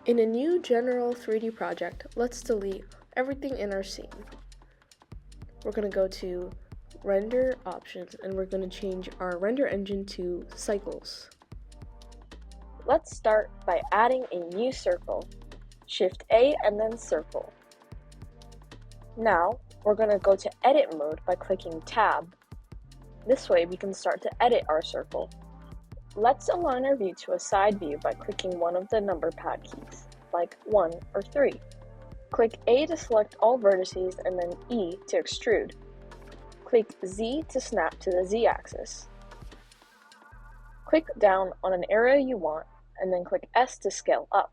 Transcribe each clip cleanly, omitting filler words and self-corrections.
In a new general 3D project, let's delete everything in our scene. We're going to go to Render Options and we're going to change our render engine to Cycles. Let's start by adding a new circle. Shift A and then Circle. Now, we're going to go to Edit mode by clicking Tab. This way we can start to edit our circle. Let's align our view to a side view by clicking one of the number pad keys, like 1 or 3. Click A to select all vertices and then E to extrude. Click Z to snap to the Z-axis. Click down on an area you want and then click S to scale up.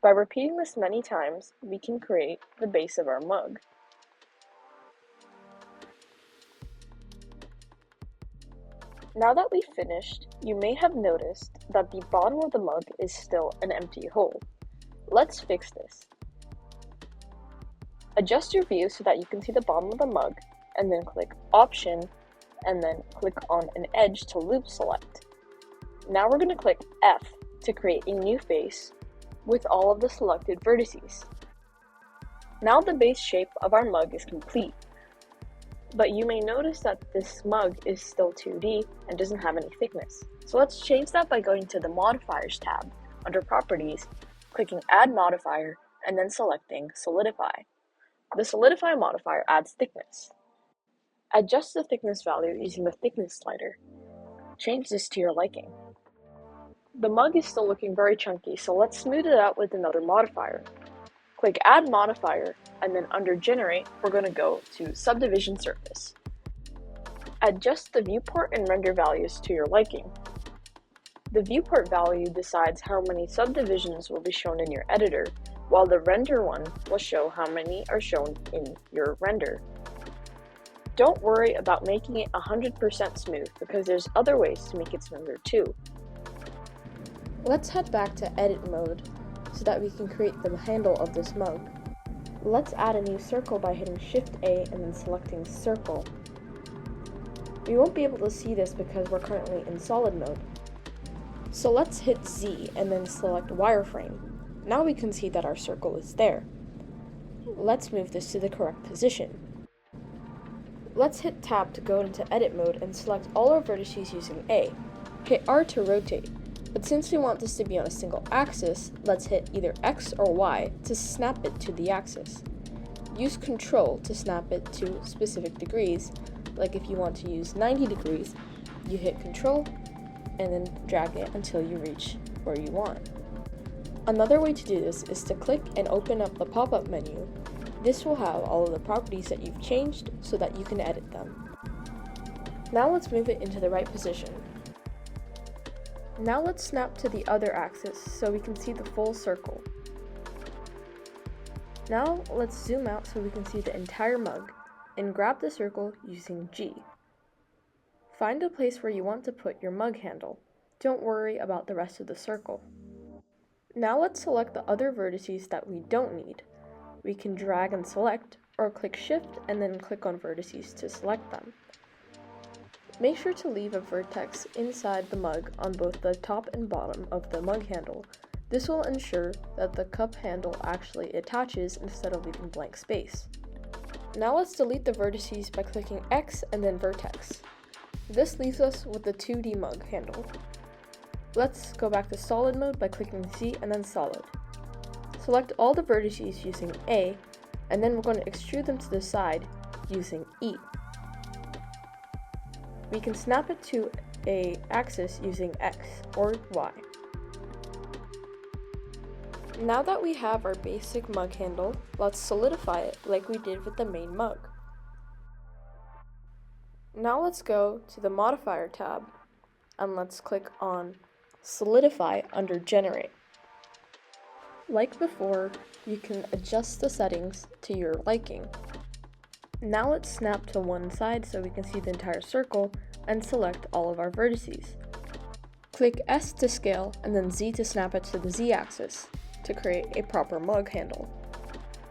By repeating this many times, we can create the base of our mug. Now that we've finished, you may have noticed that the bottom of the mug is still an empty hole. Let's fix this. Adjust your view so that you can see the bottom of the mug, and then click Option, and then click on an edge to loop select. Now we're going to click F to create a new face with all of the selected vertices. Now the base shape of our mug is complete. But you may notice that this mug is still 2D and doesn't have any thickness. So let's change that by going to the Modifiers tab under Properties, clicking Add Modifier, and then selecting Solidify. The Solidify modifier adds thickness. Adjust the thickness value using the thickness slider. Change this to your liking. The mug is still looking very chunky, so let's smooth it out with another modifier. Click Add Modifier, and then under Generate, we're going to go to Subdivision Surface. Adjust the viewport and render values to your liking. The viewport value decides how many subdivisions will be shown in your editor, while the render one will show how many are shown in your render. Don't worry about making it 100% smooth because there's other ways to make it smoother too. Let's head back to Edit mode so that we can create the handle of this mug. Let's add a new circle by hitting Shift A and then selecting Circle. We won't be able to see this because we're currently in solid mode. So let's hit Z and then select Wireframe. Now we can see that our circle is there. Let's move this to the correct position. Let's hit Tab to go into Edit mode and select all our vertices using A. Hit R to rotate. But since we want this to be on a single axis, let's hit either X or Y to snap it to the axis. Use Ctrl to snap it to specific degrees, like if you want to use 90 degrees, you hit Ctrl and then drag it until you reach where you want. Another way to do this is to click and open up the pop-up menu. This will have all of the properties that you've changed so that you can edit them. Now let's move it into the right position. Now let's snap to the other axis so we can see the full circle. Now let's zoom out so we can see the entire mug and grab the circle using G. Find a place where you want to put your mug handle. Don't worry about the rest of the circle. Now let's select the other vertices that we don't need. We can drag and select or click Shift and then click on vertices to select them. Make sure to leave a vertex inside the mug on both the top and bottom of the mug handle. This will ensure that the cup handle actually attaches instead of leaving blank space. Now let's delete the vertices by clicking X and then Vertex. This leaves us with the 2D mug handle. Let's go back to solid mode by clicking Z and then solid. Select all the vertices using A, and then we're going to extrude them to the side using E. We can snap it to an axis using X or Y. Now that we have our basic mug handle, let's solidify it like we did with the main mug. Now let's go to the Modifier tab and let's click on Solidify under Generate. Like before, you can adjust the settings to your liking. Now let's snap to one side so we can see the entire circle and select all of our vertices. Click S to scale and then Z to snap it to the Z-axis to create a proper mug handle.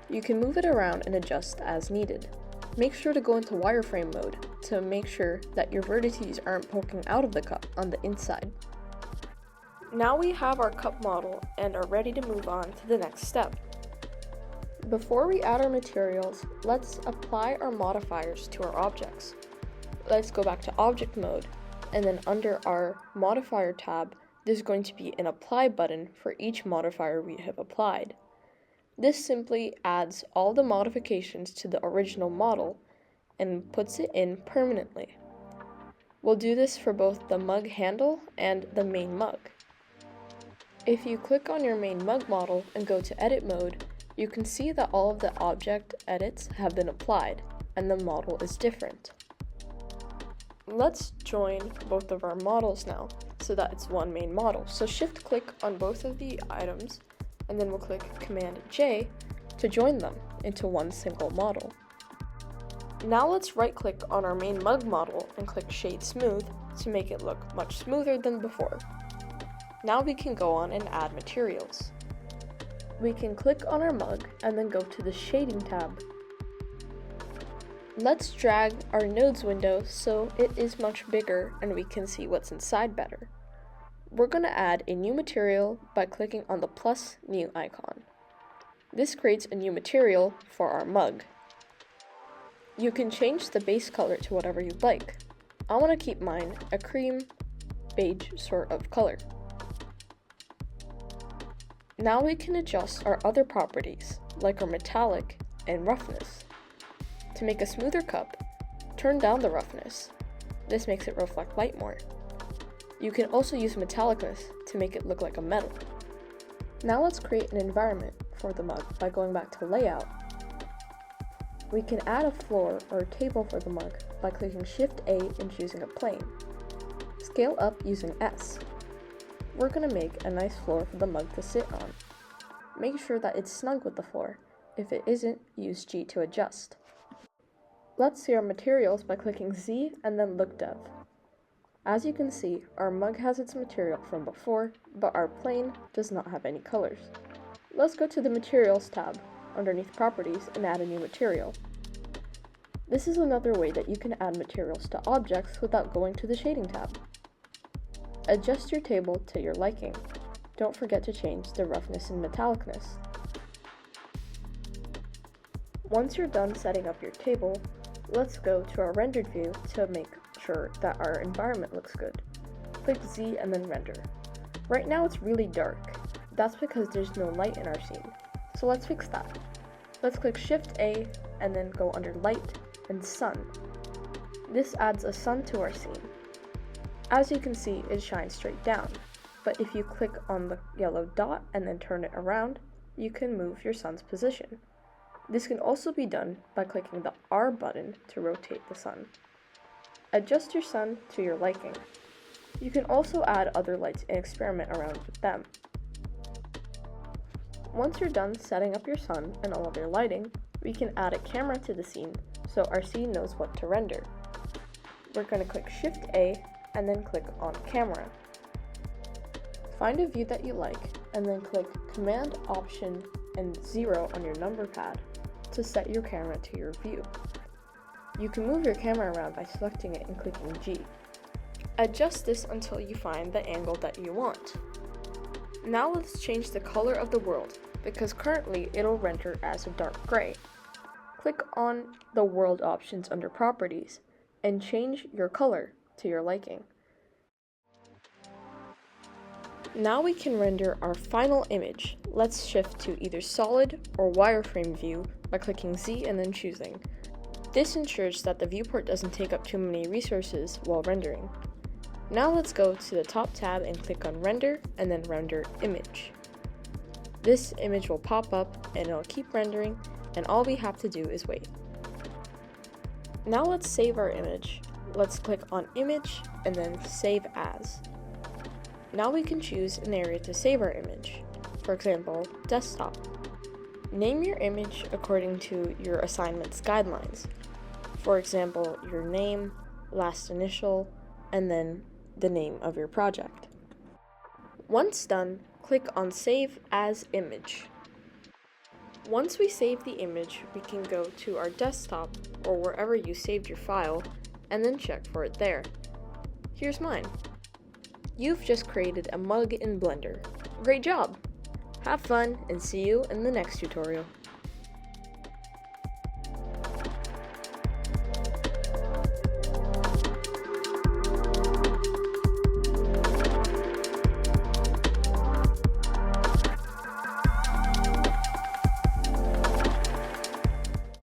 You can move it around and adjust as needed. Make sure to go into wireframe mode to make sure that your vertices aren't poking out of the cup on the inside. Now we have our cup model and are ready to move on to the next step. Before we add our materials, let's apply our modifiers to our objects. Let's go back to object mode, and then under our modifier tab, there's going to be an apply button for each modifier we have applied. This simply adds all the modifications to the original model and puts it in permanently. We'll do this for both the mug handle and the main mug. If you click on your main mug model and go to edit mode, you can see that all of the object edits have been applied and the model is different. Let's join both of our models now so that it's one main model. So shift click on both of the items and then we'll click Command J to join them into one single model. Now let's right click on our main mug model and click Shade Smooth to make it look much smoother than before. Now we can go on and add materials. We can click on our mug and then go to the Shading tab. Let's drag our nodes window so it is much bigger and we can see what's inside better. We're going to add a new material by clicking on the plus new icon. This creates a new material for our mug. You can change the base color to whatever you'd like. I want to keep mine a cream beige sort of color. Now we can adjust our other properties, like our metallic and roughness. To make a smoother cup, turn down the roughness. This makes it reflect light more. You can also use metallicness to make it look like a metal. Now let's create an environment for the mug by going back to Layout. We can add a floor or a table for the mug by clicking Shift A and choosing a plane. Scale up using S. We're going to make a nice floor for the mug to sit on. Make sure that it's snug with the floor. If it isn't, use G to adjust. Let's see our materials by clicking Z and then Look Dev. As you can see, our mug has its material from before, but our plane does not have any colors. Let's go to the Materials tab underneath Properties and add a new material. This is another way that you can add materials to objects without going to the Shading tab. Adjust your table to your liking. Don't forget to change the roughness and metallicness. Once you're done setting up your table, let's go to our rendered view to make sure that our environment looks good. Click Z and then render. Right now it's really dark. That's because there's no light in our scene. So let's fix that. Let's click Shift A and then go under Light and Sun. This adds a sun to our scene. As you can see, it shines straight down, but if you click on the yellow dot and then turn it around, you can move your sun's position. This can also be done by clicking the R button to rotate the sun. Adjust your sun to your liking. You can also add other lights and experiment around with them. Once you're done setting up your sun and all of your lighting, we can add a camera to the scene so our scene knows what to render. We're going to click Shift A and then click on Camera. Find a view that you like and then click Command Option and 0 on your number pad to set your camera to your view. You can move your camera around by selecting it and clicking G. Adjust this until you find the angle that you want. Now let's change the color of the world because currently it'll render as a dark gray. Click on the world options under Properties and change your color to your liking. Now we can render our final image. Let's shift to either solid or wireframe view by clicking Z and then choosing. This ensures that the viewport doesn't take up too many resources while rendering. Now let's go to the top tab and click on Render and then Render Image. This image will pop up and it'll keep rendering, and all we have to do is wait. Now let's save our image. Let's click on Image and then Save As. Now we can choose an area to save our image, for example, desktop. Name your image according to your assignment's guidelines. For example, your name, last initial, and then the name of your project. Once done, click on Save As Image. Once we save the image, we can go to our desktop or wherever you saved your file and then check for it there. Here's mine. You've just created a mug in Blender. Great job! Have fun and see you in the next tutorial.